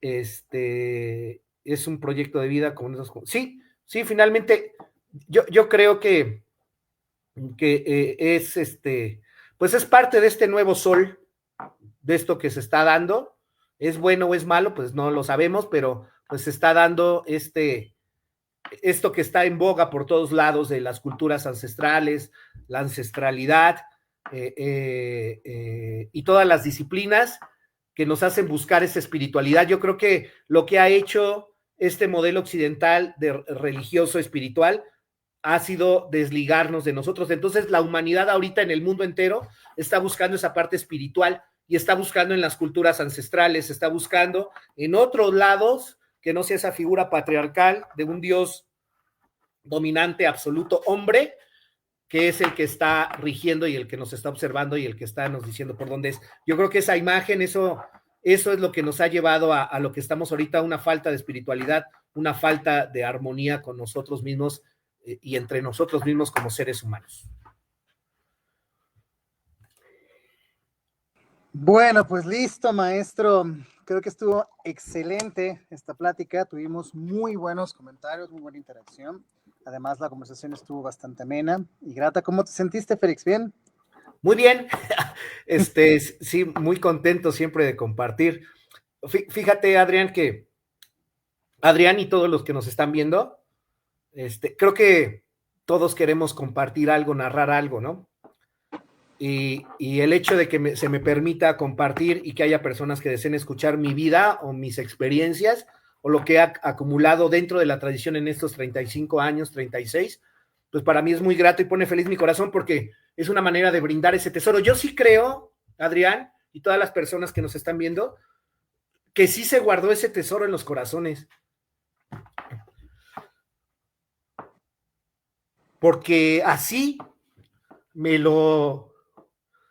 es un proyecto de vida como esos. Sí, sí, finalmente, yo creo que es pues es parte de este nuevo sol, de esto que se está dando. ¿Es bueno o es malo? Pues no lo sabemos, pero pues se está dando esto que está en boga por todos lados de las culturas ancestrales, la ancestralidad y todas las disciplinas que nos hacen buscar esa espiritualidad. Yo creo que lo que ha hecho este modelo occidental de religioso espiritual ha sido desligarnos de nosotros. Entonces la humanidad ahorita en el mundo entero está buscando esa parte espiritual y está buscando en las culturas ancestrales, está buscando en otros lados que no sea esa figura patriarcal de un Dios dominante, absoluto, hombre, que es el que está rigiendo y el que nos está observando y el que está nos diciendo por dónde es. Yo creo que esa imagen, eso es lo que nos ha llevado a lo que estamos ahorita, una falta de espiritualidad, una falta de armonía con nosotros mismos y entre nosotros mismos como seres humanos. Bueno, pues listo, maestro. Creo que estuvo excelente esta plática. Tuvimos muy buenos comentarios, muy buena interacción. Además, la conversación estuvo bastante amena y grata. ¿Cómo te sentiste, Félix? ¿Bien? Muy bien. Sí, muy contento siempre de compartir. Fíjate, Adrián, que Adrián y todos los que nos están viendo, creo que todos queremos compartir algo, narrar algo, ¿no? Y el hecho de que se me permita compartir y que haya personas que deseen escuchar mi vida o mis experiencias o lo que he acumulado dentro de la tradición en estos 35 años, 36, pues para mí es muy grato y pone feliz mi corazón porque es una manera de brindar ese tesoro. Yo sí creo, Adrián, y todas las personas que nos están viendo, que sí se guardó ese tesoro en los corazones. Porque así me lo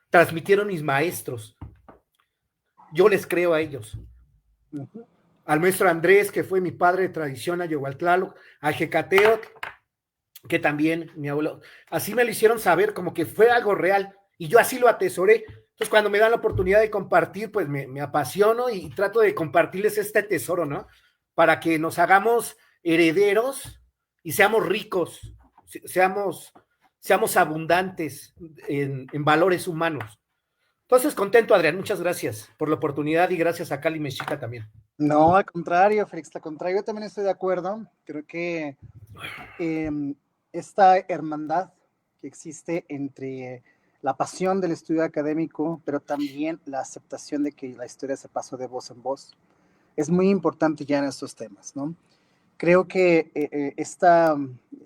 transmitieron mis maestros. Yo les creo a ellos. Al maestro Andrés, que fue mi padre de tradición, a Yohualtlaloc, a Jecateo, que también mi abuelo, así me lo hicieron saber, como que fue algo real, y yo así lo atesoré. Entonces, cuando me dan la oportunidad de compartir, pues me apasiono y trato de compartirles este tesoro, ¿no? Para que nos hagamos herederos y seamos ricos, seamos abundantes en valores humanos. Entonces, contento, Adrián, muchas gracias por la oportunidad y gracias a Cali Mexica también. No, al contrario, Félix, al contrario, yo también estoy de acuerdo. Creo que esta hermandad que existe entre la pasión del estudio académico, pero también la aceptación de que la historia se pasó de voz en voz, es muy importante ya en estos temas, ¿no? Creo que esta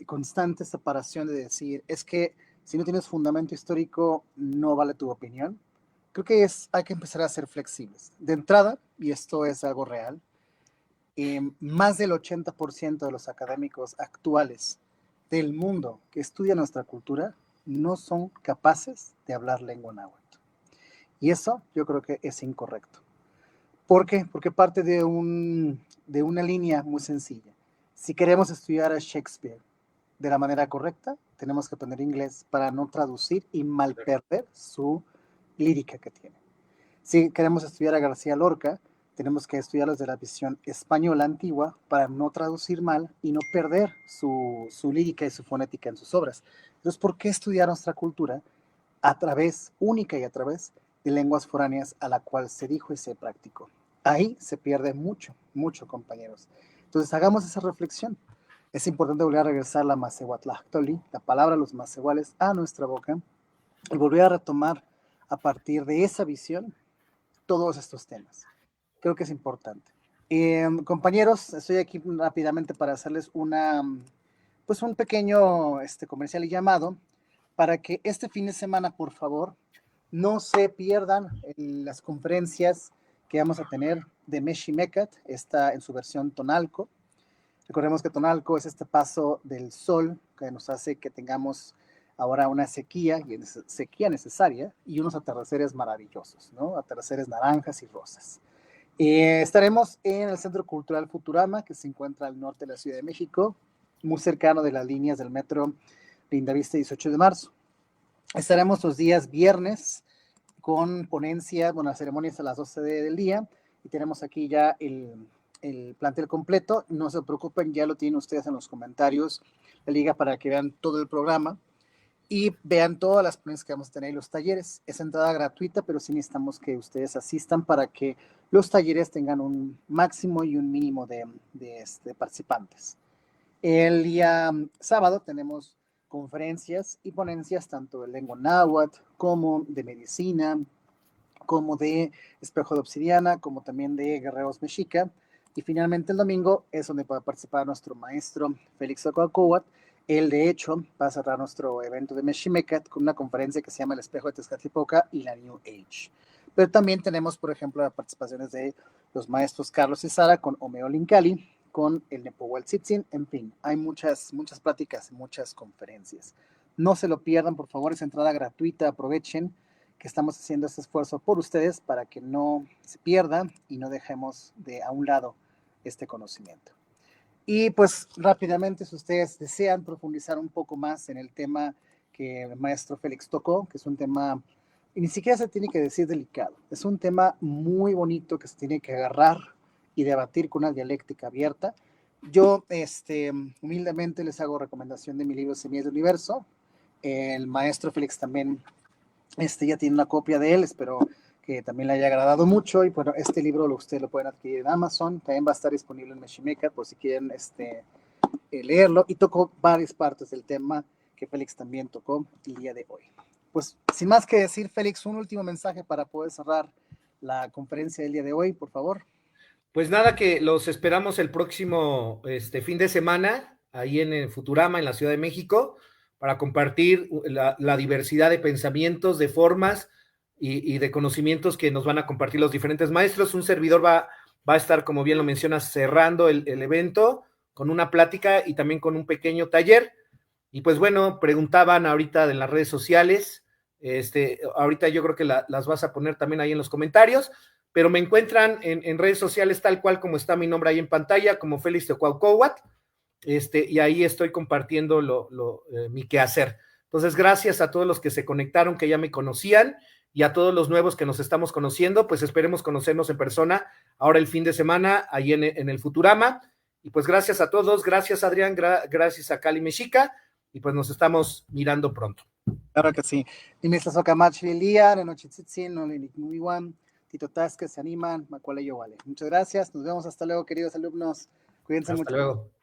constante separación de decir, es que si no tienes fundamento histórico, no vale tu opinión. Creo que hay que empezar a ser flexibles. De entrada, y esto es algo real, más del 80% de los académicos actuales del mundo que estudian nuestra cultura no son capaces de hablar lengua náhuatl. Y eso yo creo que es incorrecto. ¿Por qué? Porque parte de una línea muy sencilla. Si queremos estudiar a Shakespeare de la manera correcta, tenemos que aprender inglés para no traducir y mal perder su lírica que tiene. Si queremos estudiar a García Lorca, tenemos que estudiarlos de la visión española antigua para no traducir mal y no perder su lírica y su fonética en sus obras. Entonces, ¿por qué estudiar nuestra cultura única y a través de lenguas foráneas a la cual se dijo y se practicó? Ahí se pierde mucho, mucho, compañeros. Entonces, hagamos esa reflexión. Es importante volver a regresar la Macehuatlactoli, la palabra los macehuales, a nuestra boca y volver a retomar a partir de esa visión todos estos temas. Creo que es importante. Compañeros, estoy aquí rápidamente para hacerles pues un pequeño comercial y llamado para que este fin de semana, por favor, no se pierdan las conferencias que vamos a tener de Meximecat, está en su versión Tonalco. Recordemos que Tonalco es este paso del sol que nos hace que tengamos ahora una sequía necesaria y unos atardeceres maravillosos, ¿no? Atardeceres naranjas y rosas. Estaremos en el Centro Cultural Futurama, que se encuentra al norte de la Ciudad de México, muy cercano de las líneas del metro Lindavista 18 de marzo. Estaremos los días viernes con ponencia, bueno, ceremonias a las 12 del día, y tenemos aquí ya el plantel completo. No se preocupen, ya lo tienen ustedes en los comentarios, la liga para que vean todo el programa y vean todas las ponencias que vamos a tener y los talleres. Es entrada gratuita, pero sí necesitamos que ustedes asistan para que los talleres tengan un máximo y un mínimo de participantes. El día sábado tenemos conferencias y ponencias tanto de lengua náhuatl como de medicina, como de espejo de obsidiana, como también de guerreros mexica. Y finalmente el domingo es donde va a participar nuestro maestro Félix Ocoacohuatl. Él, de hecho, va a cerrar nuestro evento de Meximecat con una conferencia que se llama El espejo de Tezcatlipoca y la New Age. Pero también tenemos, por ejemplo, las participaciones de los maestros Carlos y Sara con Omeo Lincali, con el Nepohualtzitzin, en fin, hay muchas pláticas, muchas conferencias. No se lo pierdan, por favor, es entrada gratuita, aprovechen que estamos haciendo este esfuerzo por ustedes para que no se pierdan y no dejemos de a un lado este conocimiento. Y pues rápidamente, si ustedes desean profundizar un poco más en el tema que el maestro Félix tocó, que es un tema, y ni siquiera se tiene que decir delicado, es un tema muy bonito que se tiene que agarrar y debatir con una dialéctica abierta. Yo humildemente les hago recomendación de mi libro Semillas del Universo. El maestro Félix también ya tiene una copia de él, espero que también le haya agradado mucho. Y bueno, este libro ustedes lo pueden adquirir en Amazon, también va a estar disponible en Meximecat por si quieren leerlo. Y tocó varias partes del tema que Félix también tocó el día de hoy. Pues sin más que decir, Félix, un último mensaje para poder cerrar la conferencia del día de hoy, por favor. Pues nada, que los esperamos el próximo fin de semana, ahí en el Futurama, en la Ciudad de México, para compartir la diversidad de pensamientos, de formas y de conocimientos que nos van a compartir los diferentes maestros. Un servidor va a estar, como bien lo mencionas, cerrando el evento con una plática y también con un pequeño taller. Y pues bueno, preguntaban ahorita en las redes sociales, ahorita yo creo que las vas a poner también ahí en los comentarios, pero me encuentran en redes sociales tal cual como está mi nombre ahí en pantalla, como Félix Ocoacohuatl, y ahí estoy compartiendo mi quehacer. Entonces, gracias a todos los que se conectaron, que ya me conocían, y a todos los nuevos que nos estamos conociendo, pues esperemos conocernos en persona ahora el fin de semana, ahí en el Futurama. Y pues gracias a todos, gracias Adrián, gracias a Cali Mexica, y pues nos estamos mirando pronto. Claro que sí. Lilia, Nenochitzin, Nolinimuiwan, Tito Tasque, se animan, Macuale y Vale. Muchas gracias, nos vemos hasta luego, queridos alumnos. Cuídense mucho. Hasta luego.